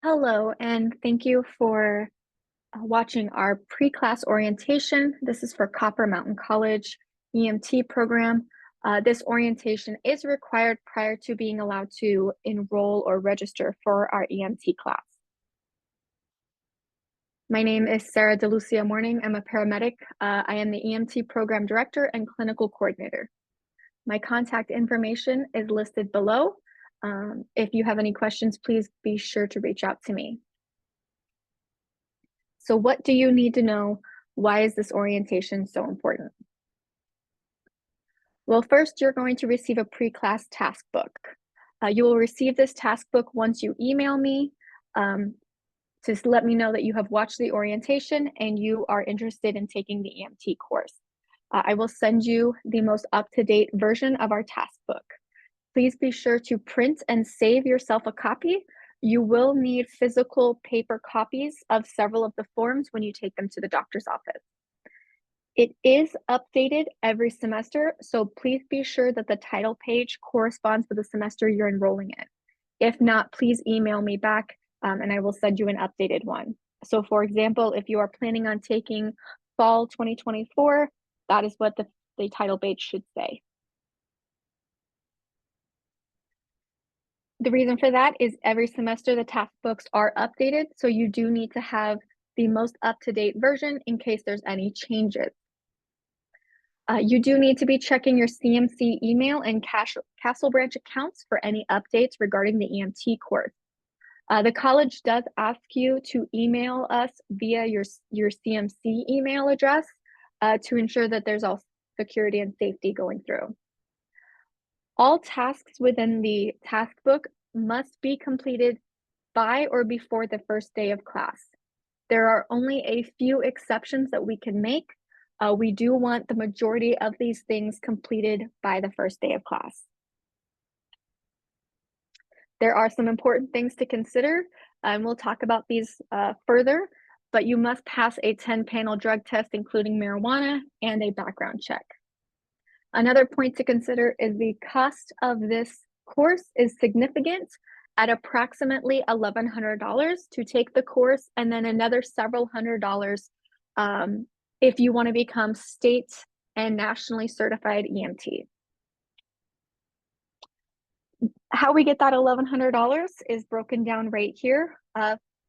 Hello, and thank you for watching our pre-class orientation. This is for Copper Mountain College EMT program. This orientation is required prior to being allowed to enroll or register for our EMT class. My name is Sarah DeLucia Morning. I'm a paramedic. I am the EMT program director and clinical coordinator. My contact information is listed below. If you have any questions, please be sure to reach out to me. So what do you need to know? Why is this orientation so important? Well, first, you're going to receive a pre-class task book. You will receive this task book once you email me to let me know that you have watched the orientation and you are interested in taking the EMT course. I will send you the most up-to-date version of our task book. Please be sure to print and save yourself a copy. You will need physical paper copies of several of the forms when you take them to the doctor's office. It is updated every semester, so please be sure that the title page corresponds with the semester you're enrolling in. If not, please email me back and I will send you an updated one. So for example, if you are planning on taking fall 2024, that is what the title page should say. The reason for that is every semester the task books are updated, so you do need to have the most up-to-date version in case there's any changes. You do need to be checking your CMC email and Castle Branch accounts for any updates regarding the EMT course. The college does ask you to email us via your CMC email address to ensure that there's all security and safety going through. All tasks within the task book must be completed by or before the first day of class. There are only a few exceptions that we can make. We do want the majority of these things completed by the first day of class. There are some important things to consider, and we'll talk about these further, but you must pass a 10-panel drug test, including marijuana, and a background check. Another point to consider is the cost of this course is significant at approximately $1,100 to take the course, and then another several $100s if you want to become state and nationally certified EMT. How we get that $1,100 is broken down right here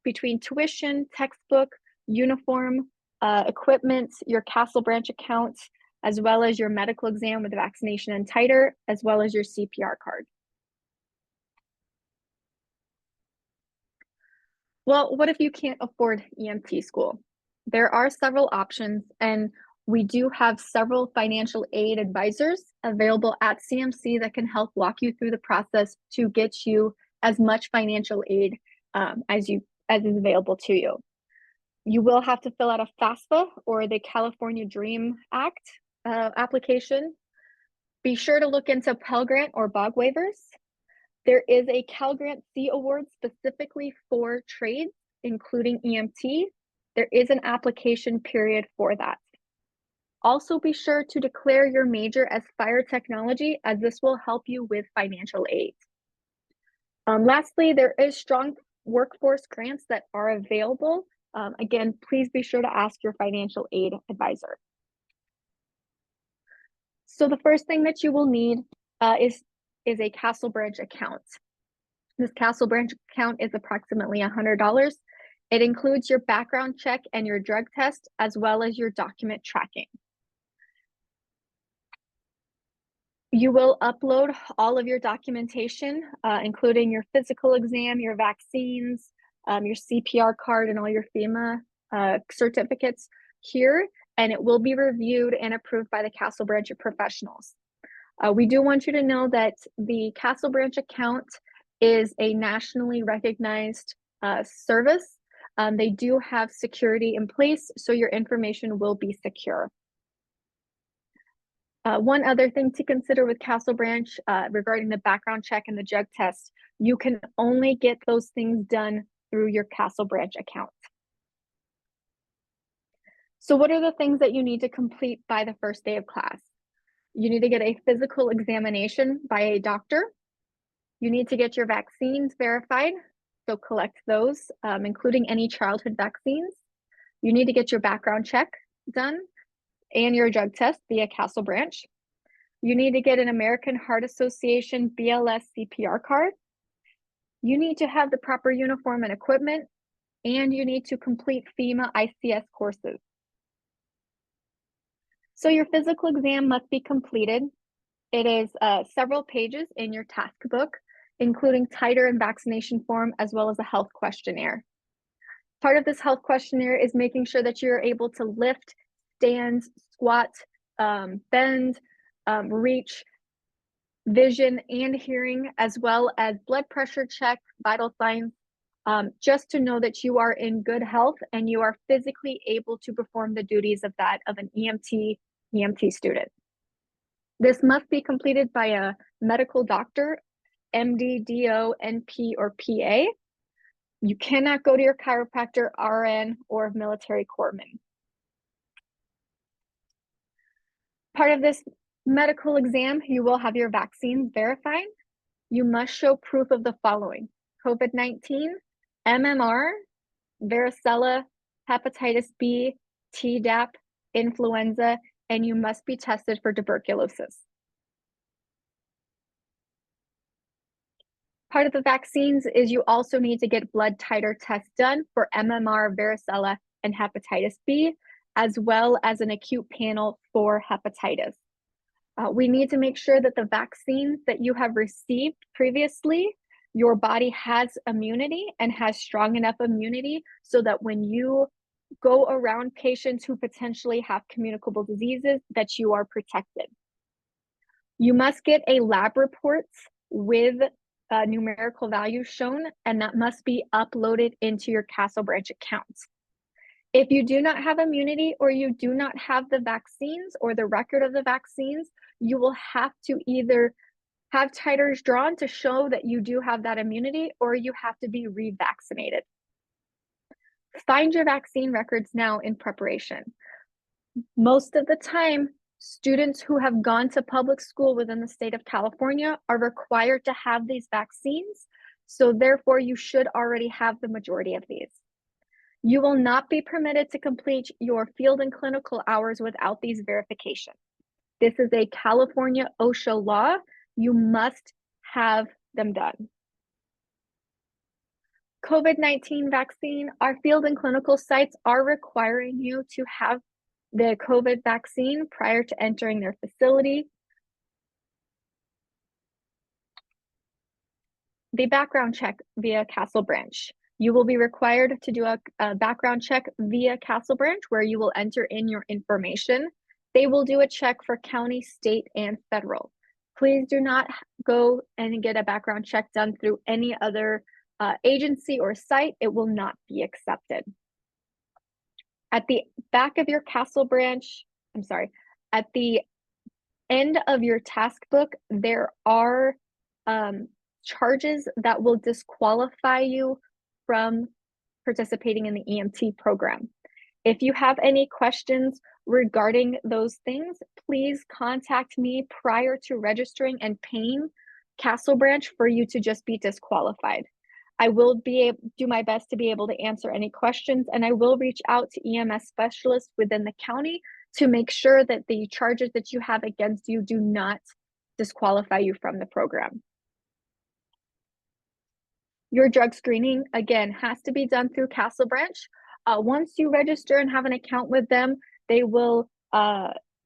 between tuition, textbook, uniform, equipment, your Castle Branch account, as well as your medical exam with vaccination and titer, as well as your CPR card. Well, what if you can't afford EMT school? There are several options, and we do have several financial aid advisors available at CMC that can help walk you through the process to get you as much financial aid as is available to you. You will have to fill out a FAFSA or the California Dream Act application. Be sure to look into Pell Grant or BOG waivers. There is a Cal Grant C award specifically for trades, including EMT. There is an application period for that. Also be sure to declare your major as fire technology, as this will help you with financial aid. Lastly, there is strong workforce grants that are available. Again, please be sure to ask your financial aid advisor. So the first thing that you will need is a Castle Branch account. This Castle Branch account is approximately $100. It includes your background check and your drug test, as well as your document tracking. You will upload all of your documentation, including your physical exam, your vaccines, your CPR card, and all your FEMA certificates here, and it will be reviewed and approved by the Castle Branch professionals. We do want you to know that the Castle Branch account is a nationally recognized service. They do have security in place, so your information will be secure. One other thing to consider with Castle Branch regarding the background check and the drug test, you can only get those things done through your Castle Branch account. So what are the things that you need to complete by the first day of class? You need to get a physical examination by a doctor. You need to get your vaccines verified. so collect those, including any childhood vaccines. You need to get your background check done and your drug test via Castle Branch. You need to get an American Heart Association BLS CPR card. You need to have the proper uniform and equipment, and you need to complete FEMA ICS courses. So your physical exam must be completed. It is several pages in your task book, including titer and vaccination form, as well as a health questionnaire. Part of this health questionnaire is making sure that you're able to lift, stand, squat, bend, reach, vision and hearing, as well as blood pressure check, vital signs, just to know that you are in good health and you are physically able to perform the duties of an EMT student. This must be completed by a medical doctor, MD, DO, NP, or PA. You cannot go to your chiropractor, RN, or military corpsman. Part of this medical exam, you will have your vaccine verified. You must show proof of the following: COVID-19, MMR, varicella, hepatitis B, Tdap, influenza, and you must be tested for tuberculosis. Part of the vaccines is you also need to get blood titer tests done for MMR, varicella, and hepatitis B, as well as an acute panel for hepatitis. We need to make sure that the vaccines that you have received previously, your body has immunity and has strong enough immunity so that when you go around patients who potentially have communicable diseases, that you are protected. You must get a lab report with numerical values shown, and that must be uploaded into your Castle Branch account. If you do not have immunity or you do not have the vaccines or the record of the vaccines, you will have to either have titers drawn to show that you do have that immunity, or you have to be revaccinated. Find your vaccine records now in preparation. Most of the time, students who have gone to public school within the state of California are required to have these vaccines, so therefore you should already have the majority of these. You will not be permitted to complete your field and clinical hours without these verifications. This is a California OSHA law. You must have them done. COVID-19 vaccine, our field and clinical sites are requiring you to have the COVID vaccine prior to entering their facility. The background check via Castle Branch. You will be required to do a background check via Castle Branch where you will enter in your information. They will do a check for county, state, and federal. Please do not go and get a background check done through any other agency or site. It will not be accepted. At the back of your Castle Branch, at the end of your task book, there are charges that will disqualify you from participating in the EMT program. If you have any questions regarding those things, please contact me prior to registering and paying Castle Branch for you to just be disqualified. I will do my best to be able to answer any questions, and I will reach out to EMS specialists within the county to make sure that the charges that you have against you do not disqualify you from the program. Your drug screening, again, has to be done through Castle Branch. Once you register and have an account with them, they will,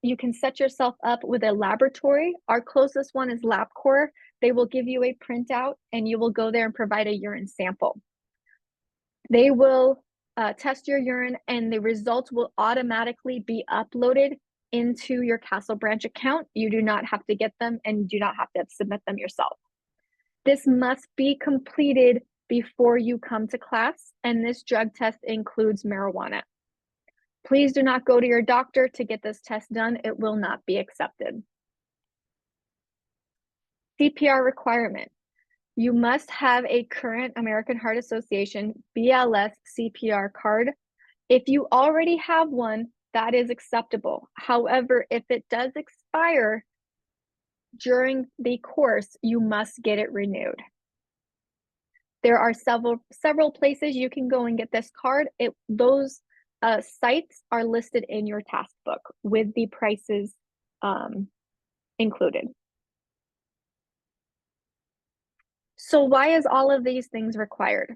you can set yourself up with a laboratory. Our closest one is LabCorp. They will give you a printout and you will go there and provide a urine sample. They will test your urine and the results will automatically be uploaded into your Castle Branch account. You do not have to get them and do not have to submit them yourself. This must be completed before you come to class, and this drug test includes marijuana. Please do not go to your doctor to get this test done. It will not be accepted. CPR requirement. You must have a current American Heart Association BLS CPR card. If you already have one, that is acceptable. However, if it does expire during the course, you must get it renewed. There are several places you can go and get this card. Those sites are listed in your task book with the prices included. So why is all of these things required?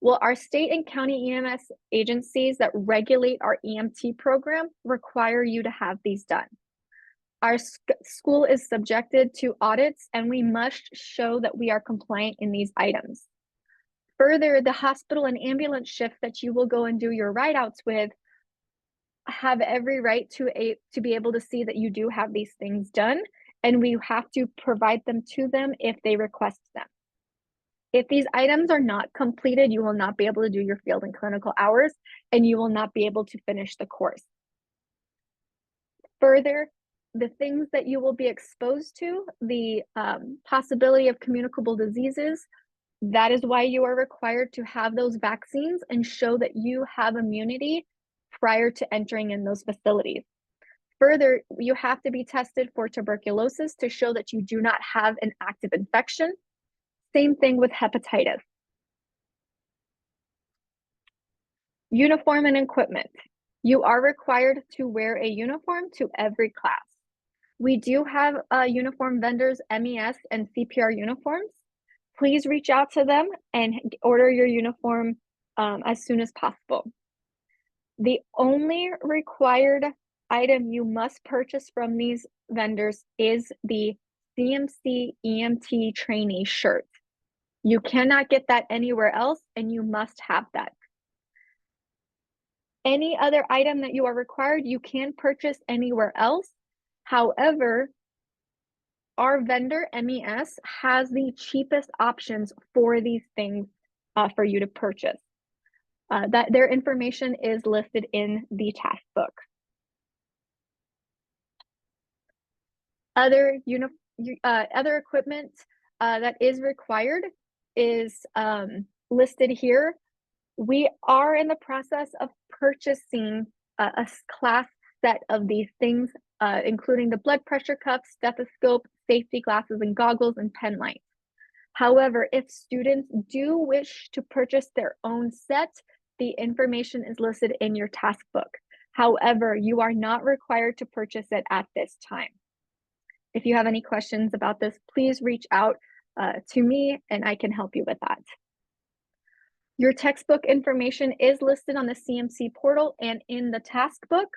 Well, our state and county EMS agencies that regulate our EMT program require you to have these done. Our school is subjected to audits, and we must show that we are compliant in these items. Further, the hospital and ambulance shift that you will go and do your ride-outs with have every right to be able to see that you do have these things done, and we have to provide them to them if they request them. If these items are not completed, you will not be able to do your field and clinical hours, and you will not be able to finish the course. Further, the things that you will be exposed to, the possibility of communicable diseases, that is why you are required to have those vaccines and show that you have immunity prior to entering in those facilities. Further, you have to be tested for tuberculosis to show that you do not have an active infection. Same thing with hepatitis. Uniform and equipment. You are required to wear a uniform to every class. We do have uniform vendors, MES and CPR uniforms. Please reach out to them and order your uniform as soon as possible. The only required item you must purchase from these vendors is the CMC EMT trainee shirt. You cannot get that anywhere else, and you must have that. Any other item that you are required, you can purchase anywhere else. However, our vendor, MES, has the cheapest options for these things for you to purchase. That their information is listed in the task book. Other equipment that is required is listed here. We are in the process of purchasing a class set of these things, including the blood pressure cuff, stethoscope, safety glasses and goggles, and pen lights. However, if students do wish to purchase their own set, the information is listed in your task book. However, you are not required to purchase it at this time. If you have any questions about this, please reach out to me and I can help you with that. Your textbook information is listed on the CMC portal and in the task book.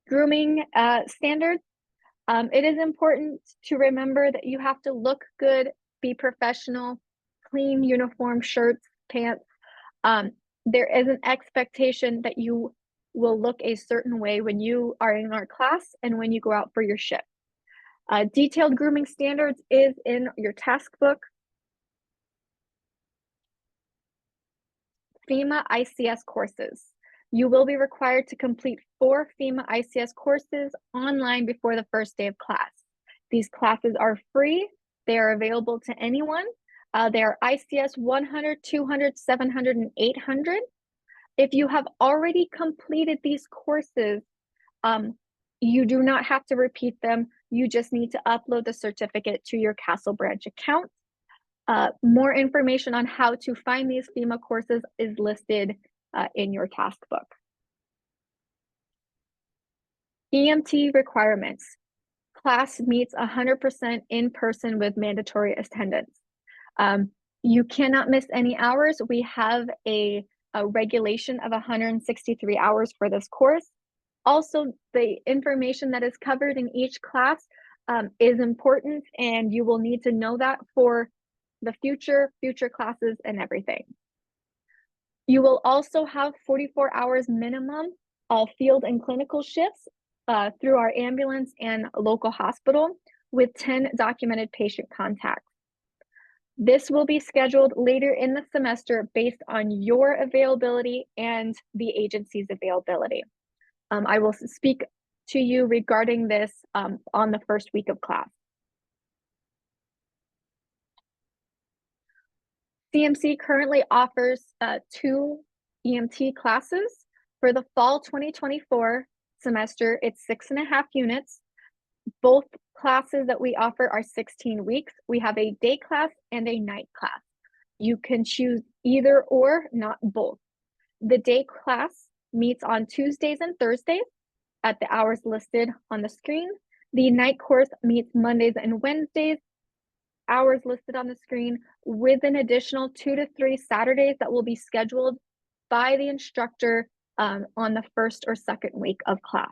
Grooming standards. It is important to remember that you have to look good, be professional, clean uniform, shirts, pants. There is an expectation that you will look a certain way when you are in our class and when you go out for your shift. Detailed grooming standards is in your task book. FEMA ICS courses. You will be required to complete 4 FEMA ICS courses online before the first day of class. These classes are free. They are available to anyone. They are ICS 100, 200, 700, and 800. If you have already completed these courses, you do not have to repeat them. You just need to upload the certificate to your Castle Branch account. More information on how to find these FEMA courses is listed in your task book. EMT requirements. Class meets 100% in person with mandatory attendance. You cannot miss any hours. We have a regulation of 163 hours for this course. Also, the information that is covered in each class is important, and you will need to know that for the future classes and everything. You will also have 44 hours minimum of field and clinical shifts through our ambulance and local hospital with 10 documented patient contacts. This will be scheduled later in the semester based on your availability and the agency's availability. I will speak to you regarding this on the first week of class. CMC currently offers 2 EMT classes. For the fall 2024 semester, it's 6.5 units. Both classes that we offer are 16 weeks. We have a day class and a night class. You can choose either or, not both. The day class meets on Tuesdays and Thursdays at the hours listed on the screen. The night course meets Mondays and Wednesdays, hours listed on the screen, with an additional 2 to 3 Saturdays that will be scheduled by the instructor on the first or second week of class.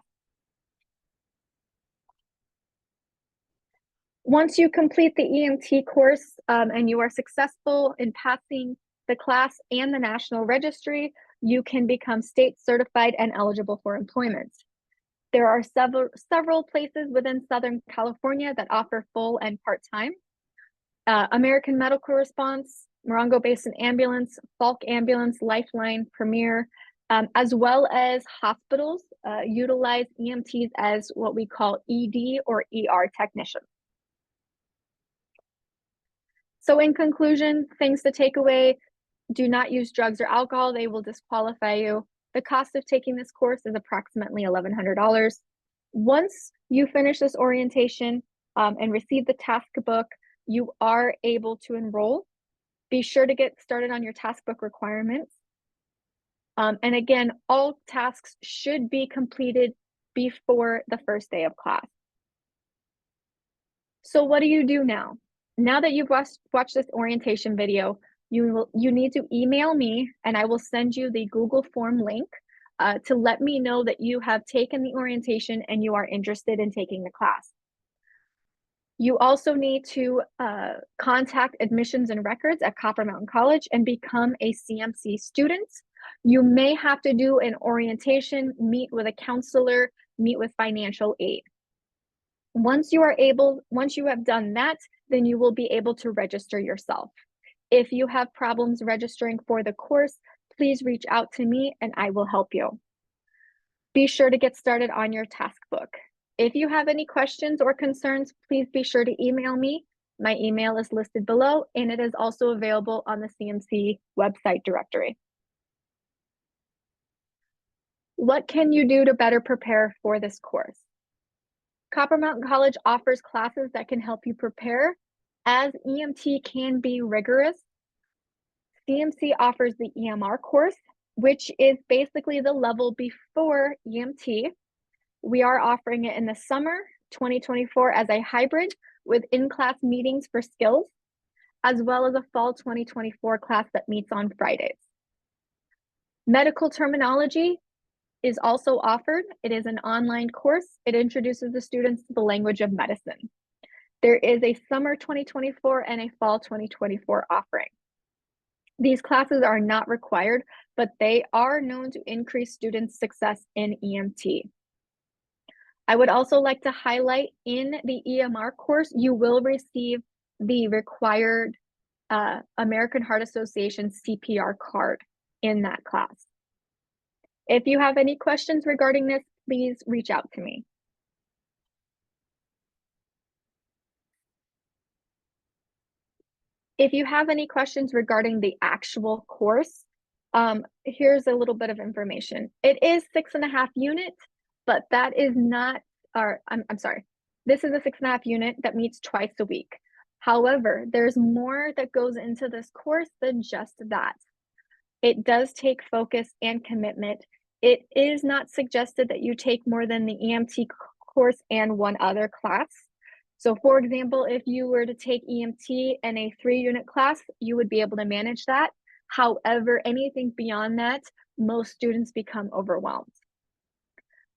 Once you complete the EMT course and you are successful in passing the class and the national registry, you can become state certified and eligible for employment. There are several places within Southern California that offer full and part-time. American Medical Response, Morongo Basin Ambulance, Falk Ambulance, Lifeline, Premier, as well as hospitals utilize EMTs as what we call ED or ER technicians. So in conclusion, things to take away: do not use drugs or alcohol. They will disqualify you. The cost of taking this course is approximately $1,100. Once you finish this orientation and receive the task book, you are able to enroll. Be sure to get started on your task book requirements. And again, all tasks should be completed before the first day of class. So what do you do now? Now that you've watched this orientation video, you need to email me and I will send you the Google form link to let me know that you have taken the orientation and you are interested in taking the class. You also need to contact admissions and records at Copper Mountain College and become a CMC student. You may have to do an orientation, meet with a counselor, meet with financial aid. Once you have done that, then you will be able to register yourself. If you have problems registering for the course, please reach out to me and I will help you. Be sure to get started on your task book. If you have any questions or concerns, please be sure to email me. My email is listed below and it is also available on the CMC website directory. What can you do to better prepare for this course? Copper Mountain College offers classes that can help you prepare, as EMT can be rigorous. CMC offers the EMR course, which is basically the level before EMT. We are offering it in the summer 2024 as a hybrid with in-class meetings for skills, as well as a fall 2024 class that meets on Fridays. Medical terminology is also offered. It is an online course. It introduces the students to the language of medicine. There is a summer 2024 and a fall 2024 offering. These classes are not required, but they are known to increase students' success in EMT. I would also like to highlight, in the EMR course, you will receive the required American Heart Association CPR card in that class. If you have any questions regarding this, please reach out to me. If you have any questions regarding the actual course, here's a little bit of information. It is 6.5 units, but that is not, I'm sorry. This is a 6.5 unit that meets twice a week. However, there's more that goes into this course than just that. It does take focus and commitment. It is not suggested that you take more than the EMT course and one other class. So for example, if you were to take EMT and a 3-unit class, you would be able to manage that. However, anything beyond that, most students become overwhelmed.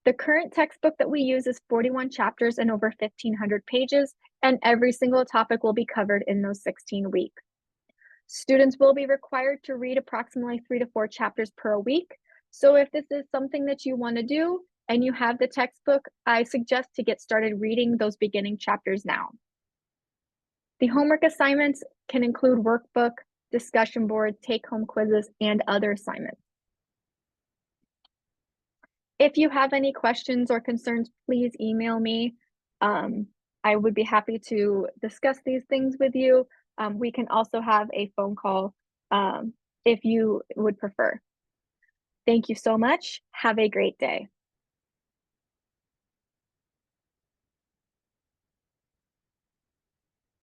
The current textbook that we use is 41 chapters and over 1,500 pages, and every single topic will be covered in those 16 weeks. Students will be required to read approximately 3 to 4 chapters per week. So if this is something that you want to do and you have the textbook, I suggest to get started reading those beginning chapters now. The homework assignments can include workbook, discussion board, take-home quizzes, and other assignments. If you have any questions or concerns, please email me. I would be happy to discuss these things with you. We can also have a phone call if you would prefer. Thank you so much. Have a great day.